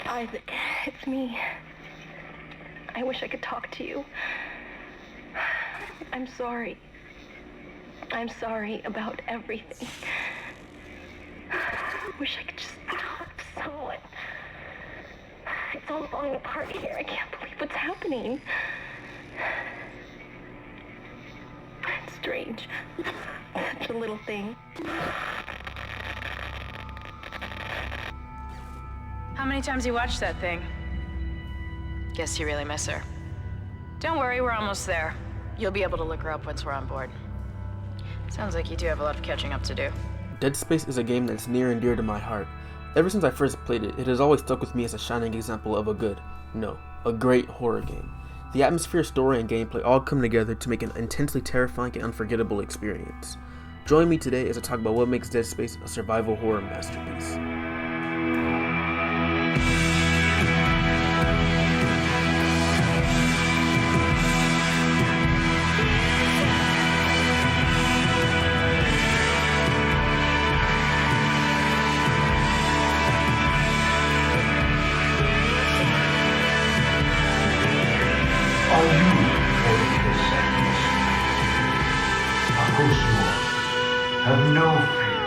Isaac, it's me. I wish I could talk to you. I'm sorry. I'm sorry about everything. I wish I could just talk to someone. It's all falling apart here. I can't believe what's happening. It's strange. Such a little thing. How many times you watched that thing? Guess you really miss her. Don't worry, we're almost there. You'll be able to look her up once we're on board. Sounds like you do have a lot of catching up to do. Dead Space is a game that's near and dear to my heart. Ever since I first played it, it has always stuck with me as a shining example of a great horror game. The atmosphere, story, and gameplay all come together to make an intensely terrifying and unforgettable experience. Join me today as I talk about what makes Dead Space a survival horror masterpiece. Have no fear.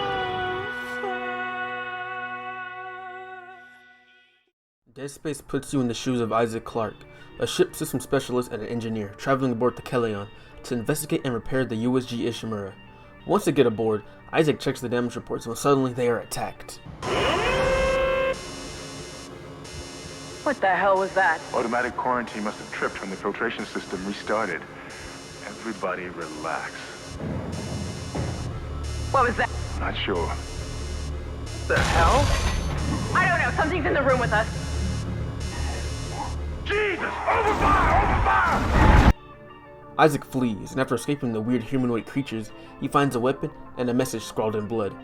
Dead Space puts you in the shoes of Isaac Clarke, a ship system specialist and an engineer traveling aboard the Kelleon to investigate and repair the USG Ishimura. Once they get aboard, Isaac checks the damage reports when suddenly they are attacked. What the hell was that? Automatic quarantine must have tripped when the filtration system restarted. Everybody relax. What was that? Not sure. The hell? I don't know. Something's in the room with us. Jesus! Overfire! Overfire! Isaac flees, and after escaping the weird humanoid creatures, he finds a weapon and a message scrawled in blood.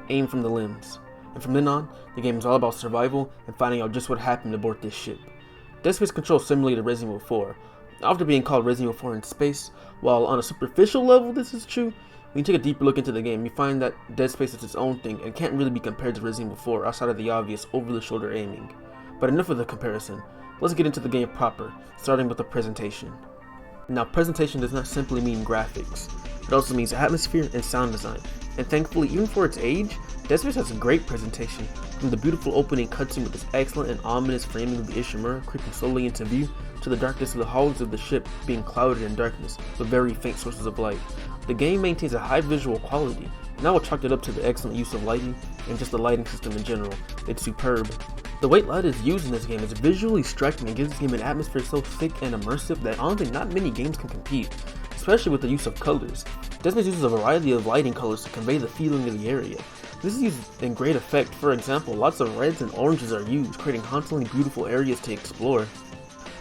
Aim from the limbs. And from then on, the game is all about survival and finding out just what happened aboard this ship. Dead Space controls similarly to Resident Evil 4. After being called Resident Evil 4 in space, while on a superficial level this is true, when you take a deeper look into the game, you find that Dead Space is its own thing and can't really be compared to Resident Evil 4 outside of the obvious over-the-shoulder aiming. But enough of the comparison, let's get into the game proper, starting with the presentation. Now, presentation does not simply mean graphics, it also means atmosphere and sound design. And thankfully, even for its age, Dead Space has a great presentation, from the beautiful opening cutscene with its excellent and ominous framing of the Ishimura creeping slowly into view, to the darkness of the hulls of the ship being clouded in darkness with very faint sources of light. The game maintains a high visual quality, and I will chalk it up to the excellent use of lighting and just the lighting system in general. It's superb. The way light is used in this game is visually striking and gives this game an atmosphere so thick and immersive that honestly not many games can compete, especially with the use of colors. Dead Space uses a variety of lighting colors to convey the feeling of the area. This is used in great effect. For example, lots of reds and oranges are used, creating constantly beautiful areas to explore.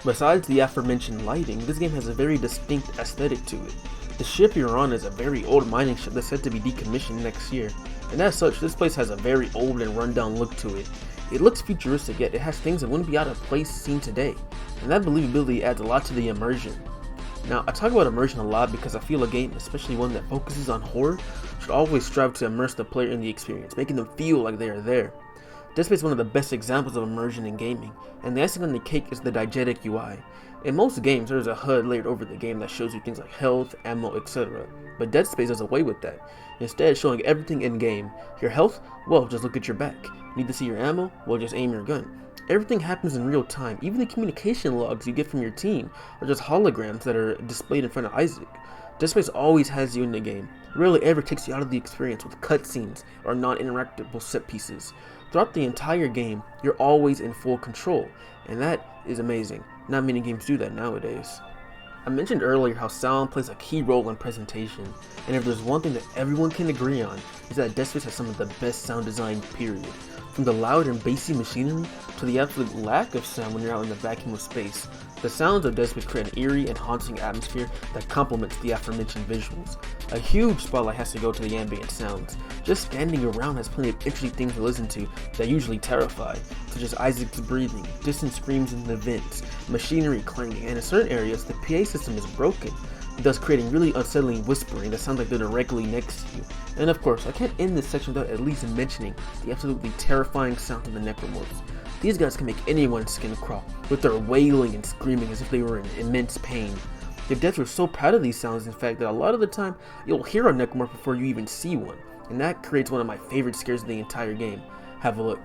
Besides the aforementioned lighting, this game has a very distinct aesthetic to it. The ship you're on is a very old mining ship that's set to be decommissioned next year, and as such, this place has a very old and rundown look to it. It looks futuristic, yet it has things that wouldn't be out of place seen today, and that believability adds a lot to the immersion. Now, I talk about immersion a lot because I feel a game, especially one that focuses on horror, should always strive to immerse the player in the experience, making them feel like they are there. Dead Space is one of the best examples of immersion in gaming, and the icing on the cake is the diegetic UI. In most games, there is a HUD layered over the game that shows you things like health, ammo, etc. But Dead Space does away with that, instead showing everything in-game. Your health? Well, just look at your back. Need to see your ammo? Well, just aim your gun. Everything happens in real time. Even the communication logs you get from your team are just holograms that are displayed in front of Isaac. Dead Space always has you in the game. It rarely ever takes you out of the experience with cutscenes or non-interactable set pieces. Throughout the entire game, you're always in full control, and that is amazing. Not many games do that nowadays. I mentioned earlier how sound plays a key role in presentation, and if there's one thing that everyone can agree on, is that Dead Space has some of the best sound design, period. From the loud and bassy machinery to the absolute lack of sound when you're out in the vacuum of space, the sounds of Dead Space create an eerie and haunting atmosphere that complements the aforementioned visuals. A huge spotlight has to go to the ambient sounds. Just standing around has plenty of interesting things to listen to that usually terrify, such as Isaac's breathing, distant screams in the vents, machinery clanging, and in certain areas the PA system is broken, thus creating really unsettling whispering that sounds like they're directly next to you. And of course, I can't end this section without at least mentioning the absolutely terrifying sound of the necromorphs. These guys can make anyone's skin crawl, with their wailing and screaming as if they were in immense pain. The devs were so proud of these sounds, in fact, that a lot of the time, you'll hear a necromorph before you even see one, and that creates one of my favorite scares in the entire game. Have a look.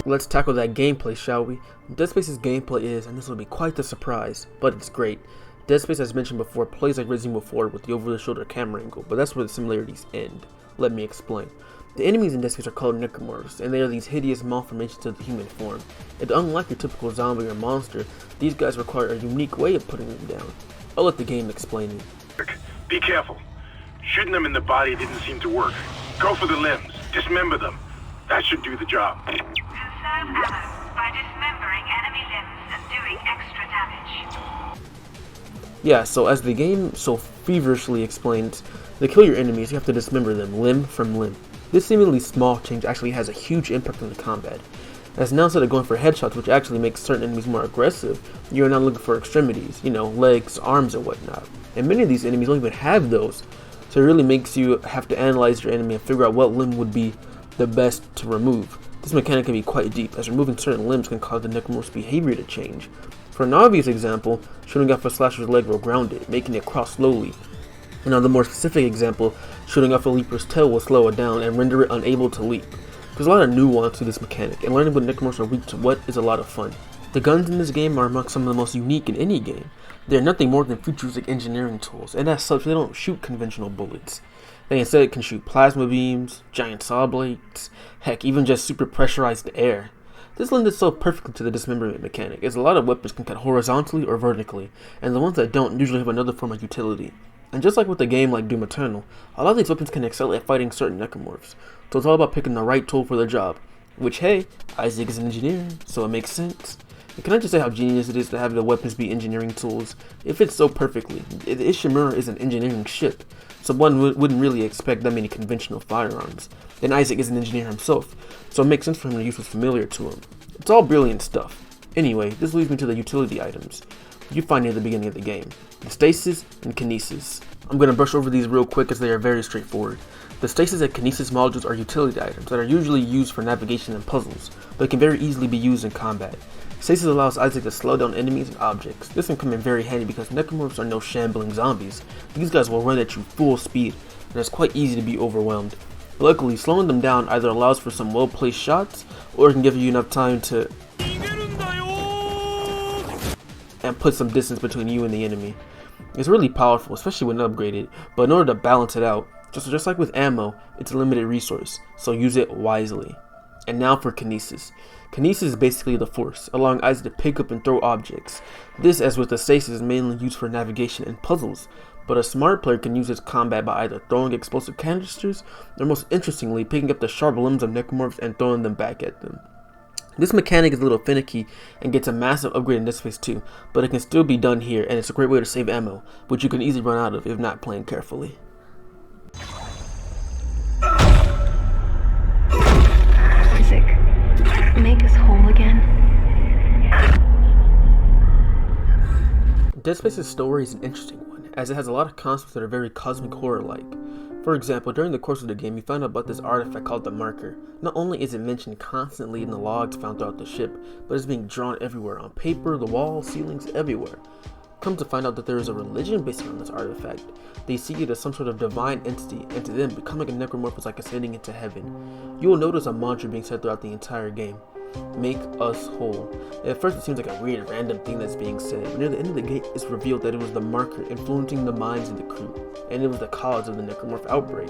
Let's tackle that gameplay, shall we? Dead Space's gameplay is, and this will be quite the surprise, but it's great. Dead Space, as mentioned before, plays like Resident Evil 4 with the over-the-shoulder camera angle, but that's where the similarities end. Let me explain. The enemies in Dead Space are called necromorphs, and they are these hideous malformations of the human form. And unlike your typical zombie or monster, these guys require a unique way of putting them down. I'll let the game explain it. Be careful. Shooting them in the body didn't seem to work. Go for the limbs. Dismember them. That should do the job. Conserve ammo by dismembering enemy limbs and doing extra damage. Yeah, so as the game so feverishly explains, to kill your enemies, you have to dismember them limb from limb. This seemingly small change actually has a huge impact on the combat. As now, instead of going for headshots, which actually makes certain enemies more aggressive, you are now looking for extremities, legs, arms, and whatnot. And many of these enemies don't even have those, so it really makes you have to analyze your enemy and figure out what limb would be the best to remove. This mechanic can be quite deep, as removing certain limbs can cause the necromorph's behavior to change. For an obvious example, shooting off a slasher's leg will ground it, making it crawl slowly. And on the more specific example, shooting off a leaper's tail will slow it down and render it unable to leap. There's a lot of nuance to this mechanic, and learning what necromorphs are weak to what is a lot of fun. The guns in this game are among some of the most unique in any game. They are nothing more than futuristic engineering tools, and as such, they don't shoot conventional bullets. They instead can shoot plasma beams, giant saw blades, heck, even just super pressurized air. This lends itself perfectly to the dismemberment mechanic, as a lot of weapons can cut horizontally or vertically, and the ones that don't usually have another form of utility. And just like with a game like Doom Eternal, a lot of these weapons can excel at fighting certain necromorphs, so it's all about picking the right tool for the job. Which, hey, Isaac is an engineer, so it makes sense. And can I just say how genius it is to have the weapons be engineering tools? It fits so perfectly. The Ishimura is an engineering ship, so one wouldn't really expect that many conventional firearms. And Isaac is an engineer himself, so it makes sense for him to use what's familiar to him. It's all brilliant stuff. Anyway, this leads me to the utility items you find near the beginning of the game. The stasis and kinesis. I'm going to brush over these real quick as they are very straightforward. The stasis and kinesis modules are utility items that are usually used for navigation and puzzles, but can very easily be used in combat. Stasis allows Isaac to slow down enemies and objects. This can come in very handy because necromorphs are no shambling zombies. These guys will run at you full speed, and it's quite easy to be overwhelmed. Luckily, slowing them down either allows for some well-placed shots, or it can give you enough time to and put some distance between you and the enemy. It's really powerful, especially when upgraded, but in order to balance it out, just like with ammo, it's a limited resource, so use it wisely. And now for kinesis. Kinesis is basically the force, allowing Isaac to pick up and throw objects. This, as with the stasis, is mainly used for navigation and puzzles, but a smart player can use its combat by either throwing explosive canisters, or most interestingly, picking up the sharp limbs of necromorphs and throwing them back at them. This mechanic is a little finicky and gets a massive upgrade in Dead Space 2, but it can still be done here, and it's a great way to save ammo, which you can easily run out of if not playing carefully. Isaac, make us whole again. Dead Space's story is an interesting one, as it has a lot of concepts that are very cosmic horror-like. For example, during the course of the game, you find out about this artifact called the Marker. Not only is it mentioned constantly in the logs found throughout the ship, but it's being drawn everywhere, on paper, the walls, ceilings, everywhere. Come to find out that there is a religion based on this artifact. They see it as some sort of divine entity, and to them, becoming a necromorph is like ascending into heaven. You will notice a mantra being said throughout the entire game. Make us whole. At first it seems like a weird random thing that's being said, but near the end of the game it's revealed that it was the Marker influencing the minds of the crew, and it was the cause of the necromorph outbreak.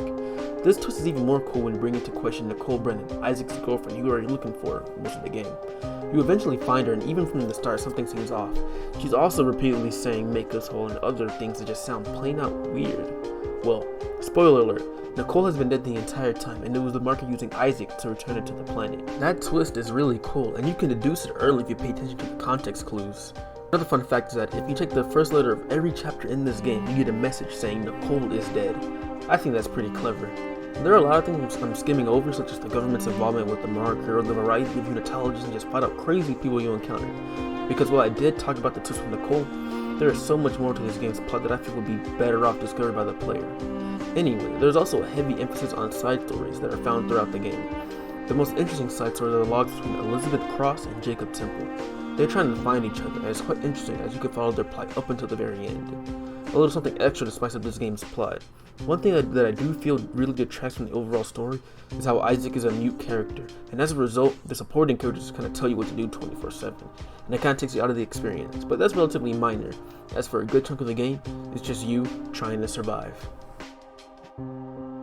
This twist is even more cool when you bring into question Nicole Brennan, Isaac's girlfriend you are looking for most of the game. You eventually find her, and even from the start something seems off. She's also repeatedly saying make us whole and other things that just sound plain out weird. Well, spoiler alert, Nicole has been dead the entire time, and it was the Marker using Isaac to return it to the planet. That twist is really cool, and you can deduce it early if you pay attention to the context clues. Another fun fact is that if you take the first letter of every chapter in this game, you get a message saying Nicole is dead. I think that's pretty clever. There are a lot of things I'm skimming over, such as the government's involvement with the Marker, or the variety of unitologists and just flat out crazy people you encounter. because while I did talk about the twist from Nicole, there is so much more to this game's plot that I feel would be better off discovered by the player. Anyway, there's also a heavy emphasis on side stories that are found throughout the game. The most interesting side stories are the logs between Elizabeth Cross and Jacob Temple. They're trying to find each other, and it's quite interesting as you can follow their plight up until the very end. A little something extra to spice up this game's plot. One thing that I do feel really detracts from the overall story is how Isaac is a mute character, and as a result, the supporting characters kind of tell you what to do 24/7, and it kind of takes you out of the experience, but that's relatively minor, as for a good chunk of the game, it's just you trying to survive.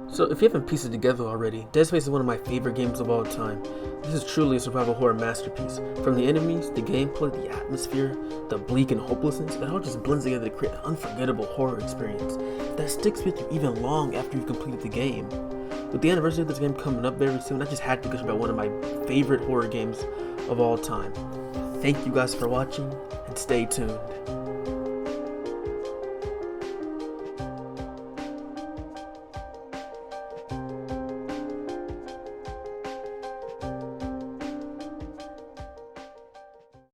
So if you haven't pieced it together already, Dead Space is one of my favorite games of all time. This is truly a survival horror masterpiece. From the enemies, the gameplay, the atmosphere, the bleak and hopelessness, it all just blends together to create an unforgettable horror experience that sticks with you even long after you've completed the game. With the anniversary of this game coming up very soon, I just had to gush about one of my favorite horror games of all time. Thank you guys for watching, and stay tuned.